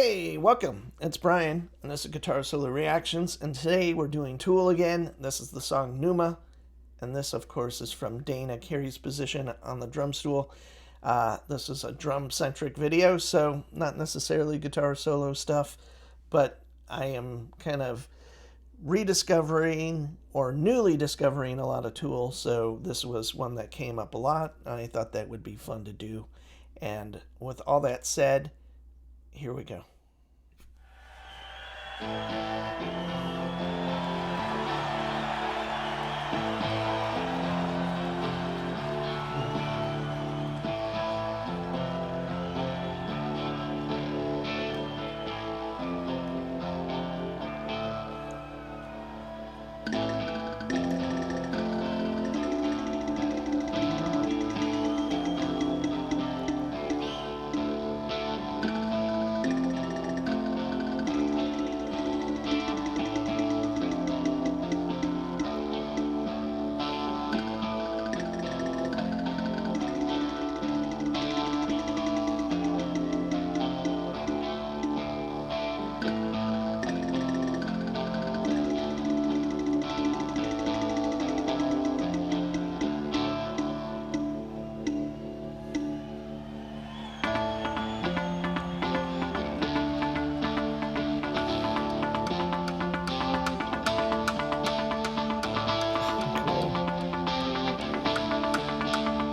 Hey, welcome. It's Brian, and this is Guitar Solo Reactions. And today we're doing Tool again. This is the song Pneuma, and this, of course, is from Dana Carey's position on the drum stool. This is a drum-centric video, so not necessarily guitar solo stuff, but I am kind of rediscovering or newly discovering a lot of Tool, so this was one that came up a lot. I thought that would be fun to do. And with all that said, here we go.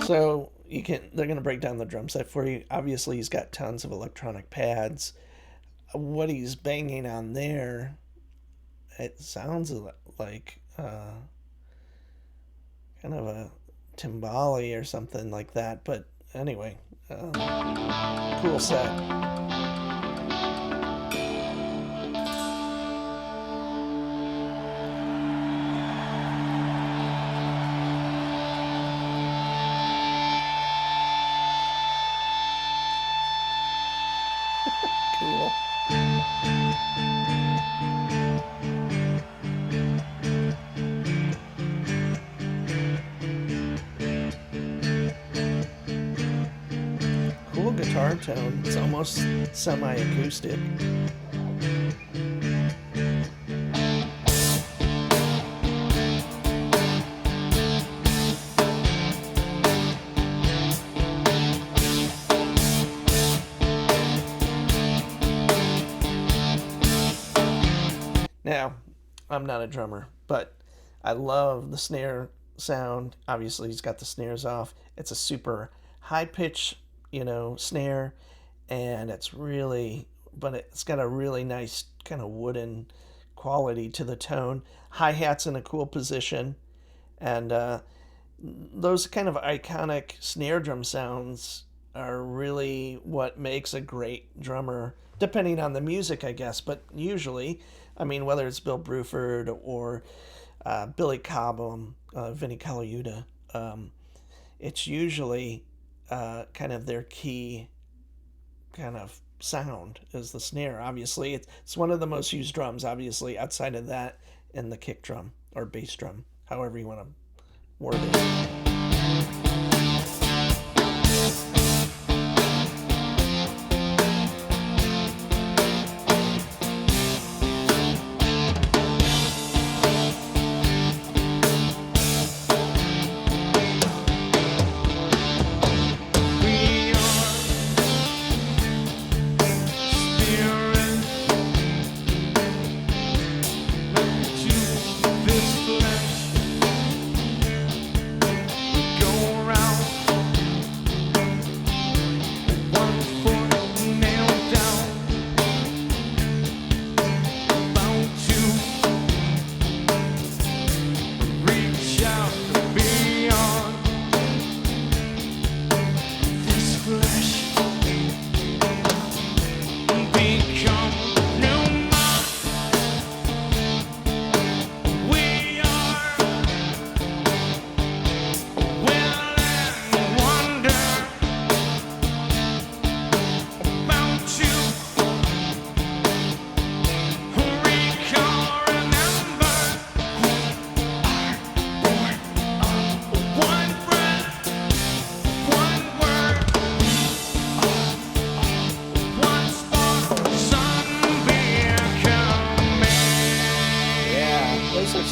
So they're gonna break down the drum set for you. Obviously, he's got tons of electronic pads. What he's banging on there, it sounds like kind of a timbali or something like that. But anyway, cool set. Cool. Cool guitar tone. It's almost semi-acoustic. Now, I'm not a drummer, but I love the snare sound. Obviously, he's got the snares off. It's a super high pitch, snare, and but it's got a really nice kind of wooden quality to the tone. Hi-hat's in a cool position, and those kind of iconic snare drum sounds are really what makes a great drummer, depending on the music, I guess. But usually, I mean, whether it's Bill Bruford or Billy Cobham, Vinnie Colaiuta, it's usually kind of their key kind of sound is the snare. Obviously, it's one of the most used drums, obviously, outside of that and the kick drum or bass drum, however you want to word it.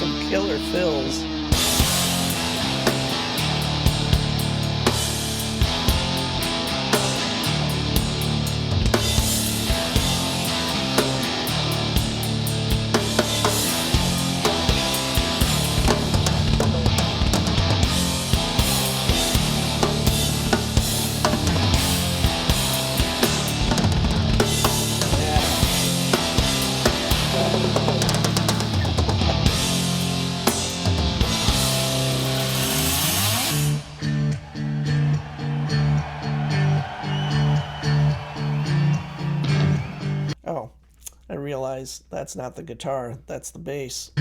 some killer fills. Oh, I realize that's not the guitar, that's the bass.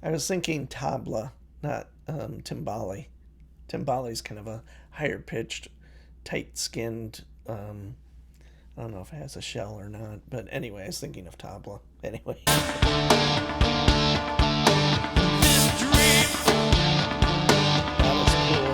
I was thinking tabla, not timbali. Timbali's kind of a higher pitched, tight skinned. I don't know if it has a shell or not, but anyway, I was thinking of tabla. Anyway. That was cool.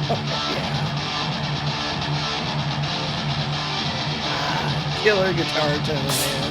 Yeah. Killer guitar tone, man.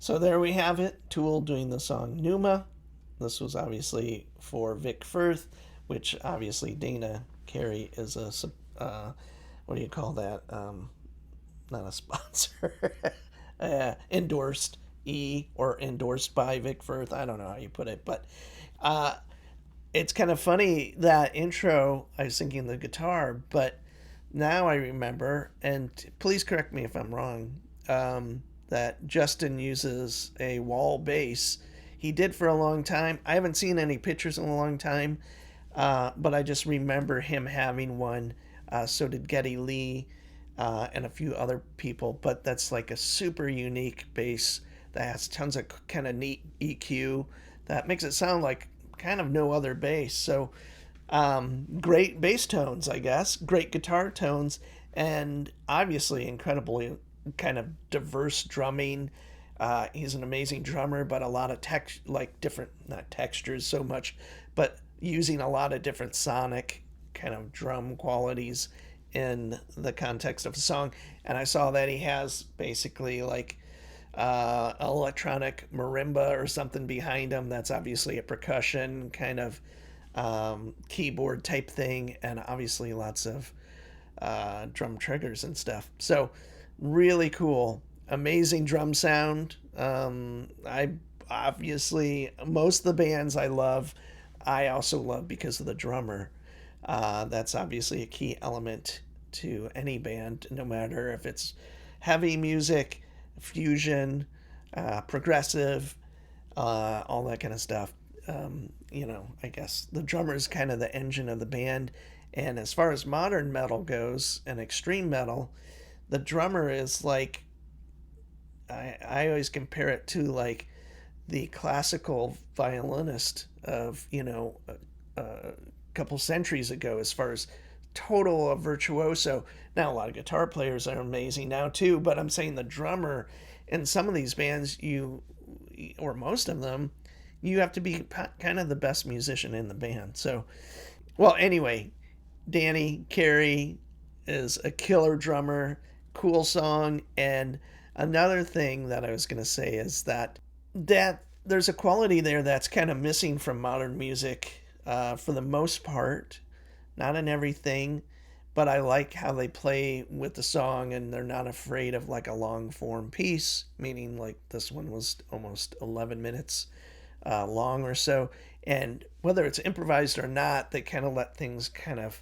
So there we have it. Tool doing the song Pneuma. This was obviously for Vic Firth, which obviously Dana Carey is a what do you call that? Not a sponsor. Endorsed or endorsed by Vic Firth. I don't know how you put it, but uh, it's kind of funny that intro. I was thinking the guitar, but now I remember, and please correct me if I'm wrong, that Justin uses a wall bass. He did for a long time. I haven't seen any pictures in a long time, but I just remember him having one. So did Geddy Lee and a few other people. But that's like a super unique bass that has tons of kind of neat EQ that makes it sound like kind of no other bass. So great bass tones, I guess, great guitar tones, and obviously incredibly kind of diverse drumming. He's an amazing drummer, but a lot of like different, not textures so much, but using a lot of different sonic kind of drum qualities in the context of a song. And I saw that he has basically like electronic marimba or something behind him. That's obviously a percussion kind of keyboard type thing, and obviously lots of drum triggers and stuff. So really cool, amazing drum sound. I obviously most of the bands I love, I also love because of the drummer. That's obviously a key element to any band, no matter if it's heavy music, fusion, progressive, all that kind of stuff. I guess the drummer is kind of the engine of the band. And as far as modern metal goes and extreme metal, the drummer is like, I always compare it to like the classical violinist of, a couple centuries ago, as far as total virtuoso. Now, a lot of guitar players are amazing now too, but I'm saying the drummer in some of these bands, or most of them, you have to be kind of the best musician in the band. So, well, anyway, Danny Carey is a killer drummer, cool song, and another thing that I was going to say is that there's a quality there that's kind of missing from modern music for the most part, not in everything, but I like how they play with the song and they're not afraid of like a long form piece, meaning like this one was almost 11 minutes long or so. And whether it's improvised or not, they kind of let things kind of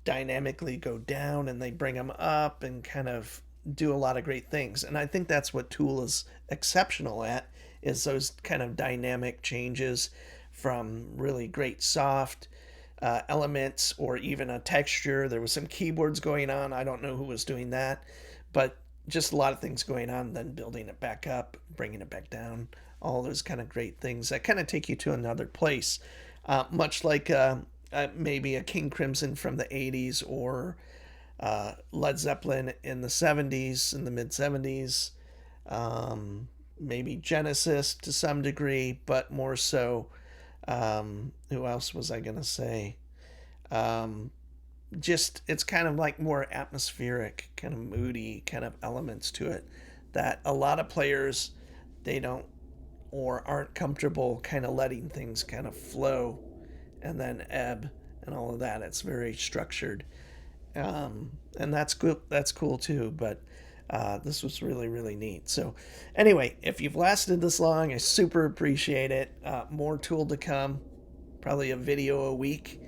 dynamically go down and they bring them up and kind of do a lot of great things. And I think that's what Tool is exceptional at, is those kind of dynamic changes from really great soft elements or even a texture. There was some keyboards going on. I don't know who was doing that, but just a lot of things going on, then building it back up, bringing it back down, all those kind of great things that kind of take you to another place. Much like maybe a King Crimson from the 80s or Led Zeppelin in the 70s, in the mid 70s, maybe Genesis to some degree, but more so. Who else was I going to say? Um, just it's kind of like more atmospheric, kind of moody kind of elements to it that a lot of players they don't or aren't comfortable kind of letting things kind of flow and then ebb and all of that. It's very structured, and that's good. That's cool too. But this was really really neat. So anyway, if you've lasted this long, I super appreciate it. More Tool to come. Probably a video a week.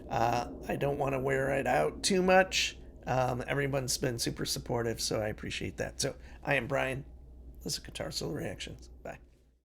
I don't want to wear it out too much. Everyone's been super supportive, so I appreciate that. So I am Brian. This is Guitar Solo Reactions. Bye.